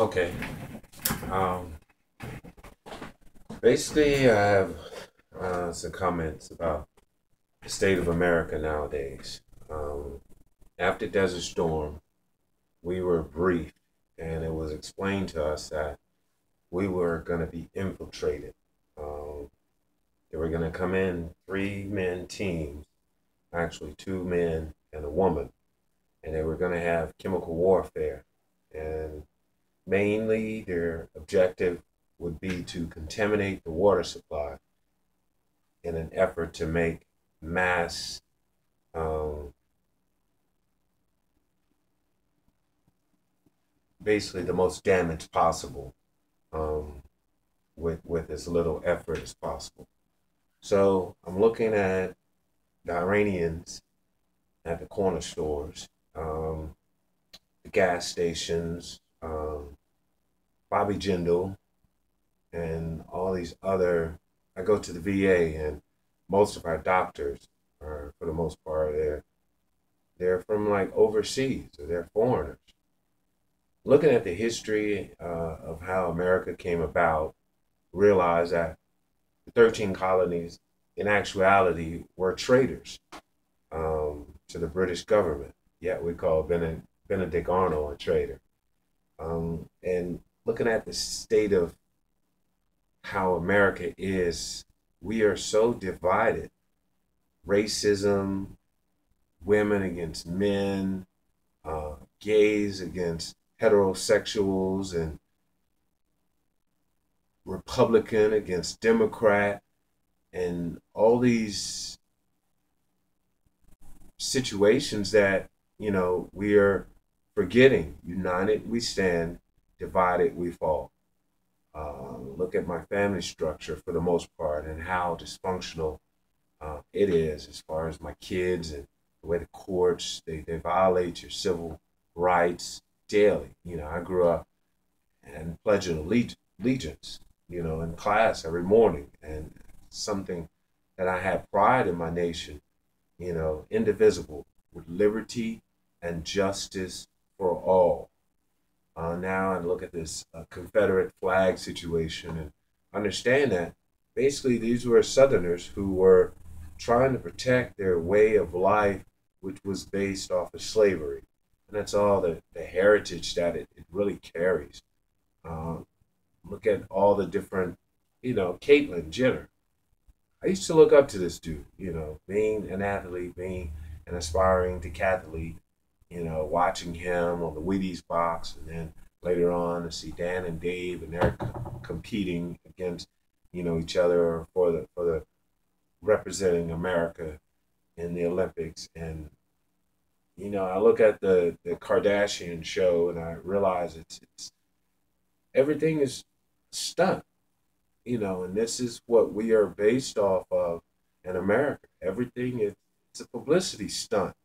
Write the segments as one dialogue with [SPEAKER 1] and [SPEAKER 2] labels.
[SPEAKER 1] Okay. Um, Basically, I have some comments about the state of America nowadays. Um, After Desert Storm, we were briefed, and it was explained to us that we were going to be infiltrated. Um, they were going to come in three-man teams, actually two men and a woman, and they were going to have chemical warfare. And mainly, their objective would be to contaminate the water supply in an effort to make mass, um, basically the most damage possible, um, with as little effort as possible. So I'm looking at the Iranians at the corner stores, the gas stations, Bobby Jindal, and all these other. I go to the VA, and most of our doctors are, for the most part, they're from like overseas, or they're foreigners. Looking at the history of how America came about, realize that the 13 colonies, in actuality, were traitors to the British government. Yet we call Benedict Arnold a traitor. And looking at the state of how America is, we are so divided. Racism, women against men, gays against heterosexuals, and Republican against Democrat, and all these situations that, we are forgetting. United we stand, divided we fall. Look at my family structure for the most part and how dysfunctional it is as far as my kids and the way the courts they violate your civil rights daily. I grew up and pledging allegiance, in class every morning, and something that I had pride in my nation, indivisible, with liberty and justice for all. Now I look at this Confederate flag situation and understand that basically these were Southerners who were trying to protect their way of life, which was based off of slavery. And that's all the heritage that it really carries. Um, Look at all the different, Caitlyn Jenner. I used to look up to this dude, being an athlete, being an aspiring decathlete, watching him on the Wheaties box, and then later on to see Dan and Dave, and they're competing against, each other for the representing America in the Olympics. And I look at the Kardashian show, and I realize it's everything is stunt, and this is what we are based off of in America. Everything is it's a publicity stunt,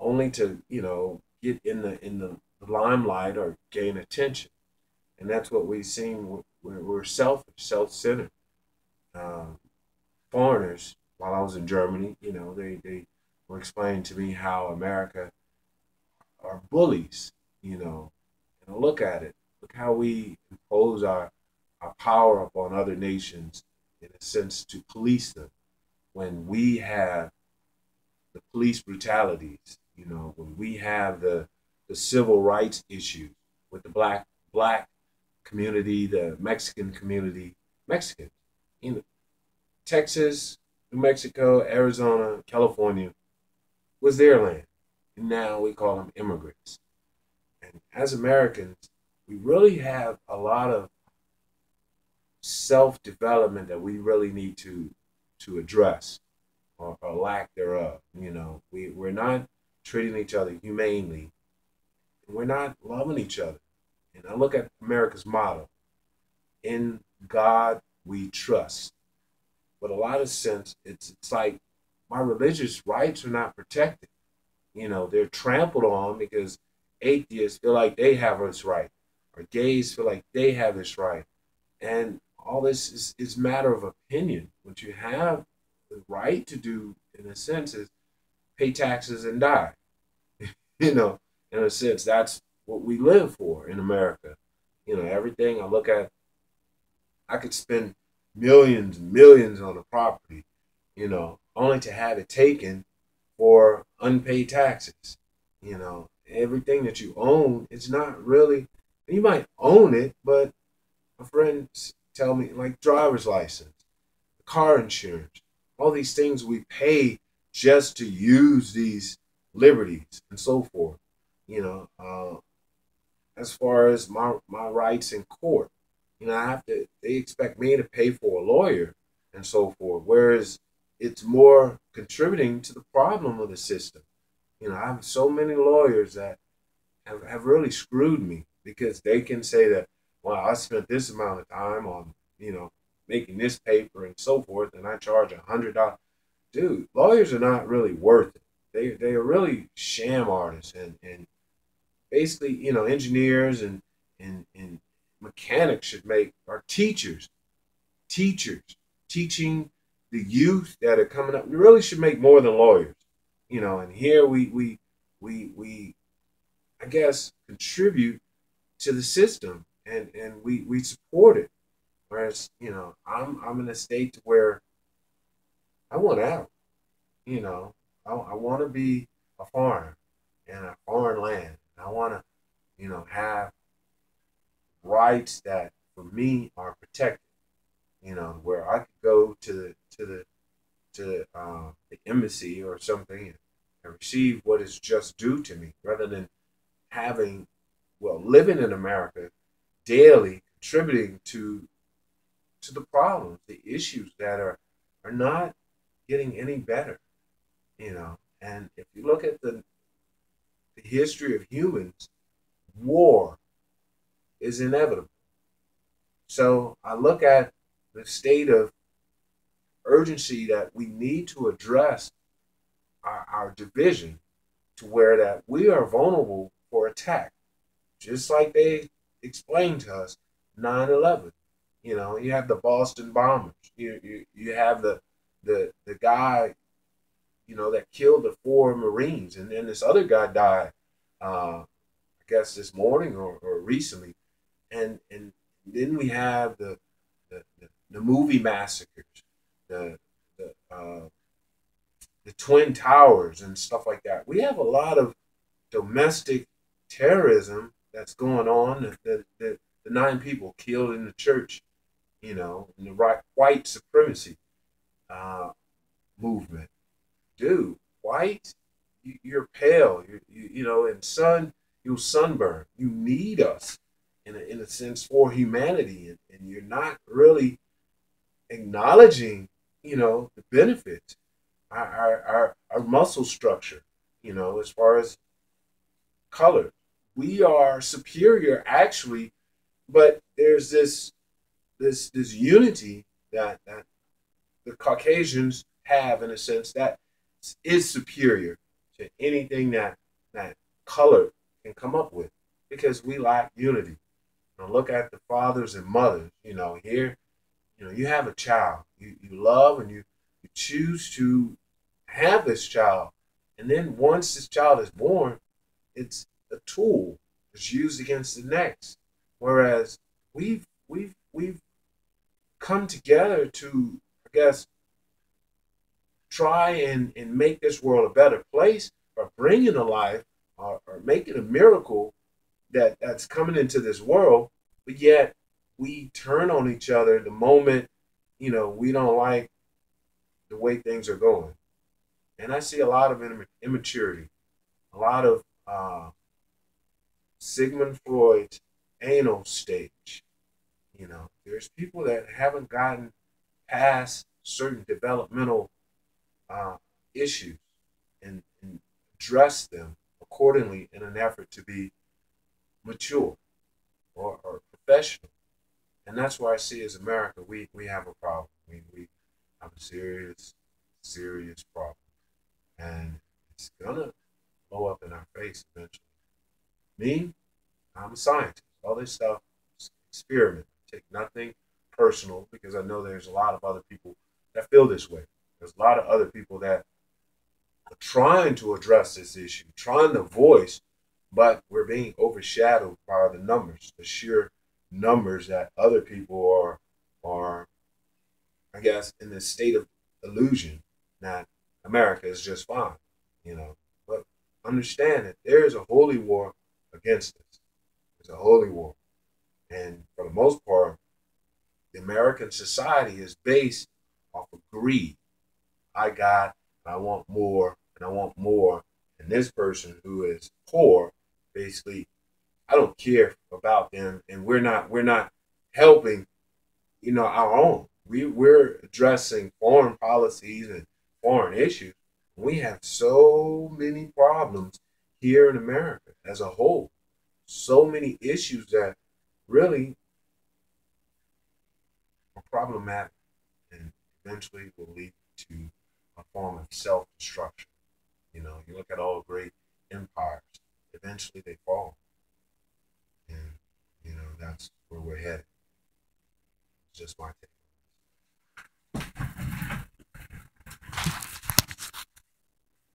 [SPEAKER 1] only to get in the limelight or gain attention, and that's what we've seen. We're selfish, self-centered. Um, Foreigners, while I was in Germany, they were explaining to me how America are bullies, and look at it. Look how we impose our power upon other nations in a sense to police them when we have the police brutalities, when we have the civil rights issues with the black community, the Mexican community, Mexicans, you know, Texas, New Mexico, Arizona, California was their land. And now we call them immigrants. And as Americans, we really have a lot of self development that we really need to address, or lack thereof. We're not treating each other humanely, and we're not loving each other. And I look at America's motto: "In God we trust." But a lot of sense, it's like my religious rights are not protected. They're trampled on because atheists feel like they have this right, or gays feel like they have this right, and all this is matter of opinion. What you have the right to do, in a sense, is pay taxes and die. you know, in a sense, that's what we live for in America. Everything I look at, I could spend millions and millions on a property, only to have it taken for unpaid taxes. Everything that you own, it's not really, you might own it, but my friends tell me, like driver's license, car insurance, all these things we pay just to use these liberties and so forth. You know, as far as my rights in court, I have to. They expect me to pay for a lawyer and so forth. Whereas it's more contributing to the problem of the system. I have so many lawyers that have really screwed me because they can say that, well, I spent this amount of time on, making this paper and so forth, and I charge $100. Dude, lawyers are not really worth it. They are really sham artists and basically, engineers and mechanics should make are teachers teaching the youth that are coming up. We really should make more than lawyers. And here we I guess contribute to the system and we support it. Whereas, I'm in a state where I want out, you know. I want to be a farmer in a foreign land. I want to, have rights that for me are protected, where I could go to the embassy or something and receive what is just due to me rather than having, well, living in America daily contributing to the problems, the issues that are not getting any better, And if you look at the history of humans, war is inevitable. So I look at the state of urgency that we need to address our division to where that we are vulnerable for attack, just like they explained to us 9/11. You have the Boston bombers. You have the guy, that killed the 4 Marines, and then this other guy died, I guess this morning or recently, and then we have the movie massacres, the the Twin Towers and stuff like that. We have a lot of domestic terrorism that's going on. The 9 people killed in the church, in the white supremacy uh, movement. Dude, white, you're pale, and you're sunburned. You need us in a sense for humanity, and you're not really acknowledging, the benefits, our muscle structure, as far as color. We are superior actually, but there's this unity that the Caucasians have in a sense that is superior to anything that color can come up with because we lack unity. Look at the fathers and mothers. Here, you have a child, you love and you choose to have this child, and then once this child is born, it's a tool that's used against the next. Whereas we've come together to, I guess, try and make this world a better place by bringing to life or making a miracle that's coming into this world, but yet we turn on each other the moment we don't like the way things are going. And I see a lot of immaturity, a lot of Sigmund Freud's anal stage. There's people that haven't gotten past certain developmental uh, issues and address them accordingly in an effort to be mature or professional. And that's why I see as America, we have a problem. We have a serious, serious problem. And it's going to blow up in our face eventually. Me, I'm a scientist. All this stuff is experiment. Take nothing personal because I know there's a lot of other people that feel this way. There's a lot of other people that are trying to address this issue, trying to voice, but we're being overshadowed by the numbers, the sheer. numbers that other people are I guess in this state of illusion that America is just fine, you know. But understand that there is a holy war against us. There's a holy war. And for the most part, the American society is based off of greed. I got, I want more, and I want more. And this person who is poor, basically, I don't care about them, and we're not helping, our own. We're addressing foreign policies and foreign issues. We have so many problems here in America as a whole. So many issues that really are problematic and eventually will lead to a form of self destruction. You look at all great empires, eventually they fall. And, that's where we're headed. It's just my take.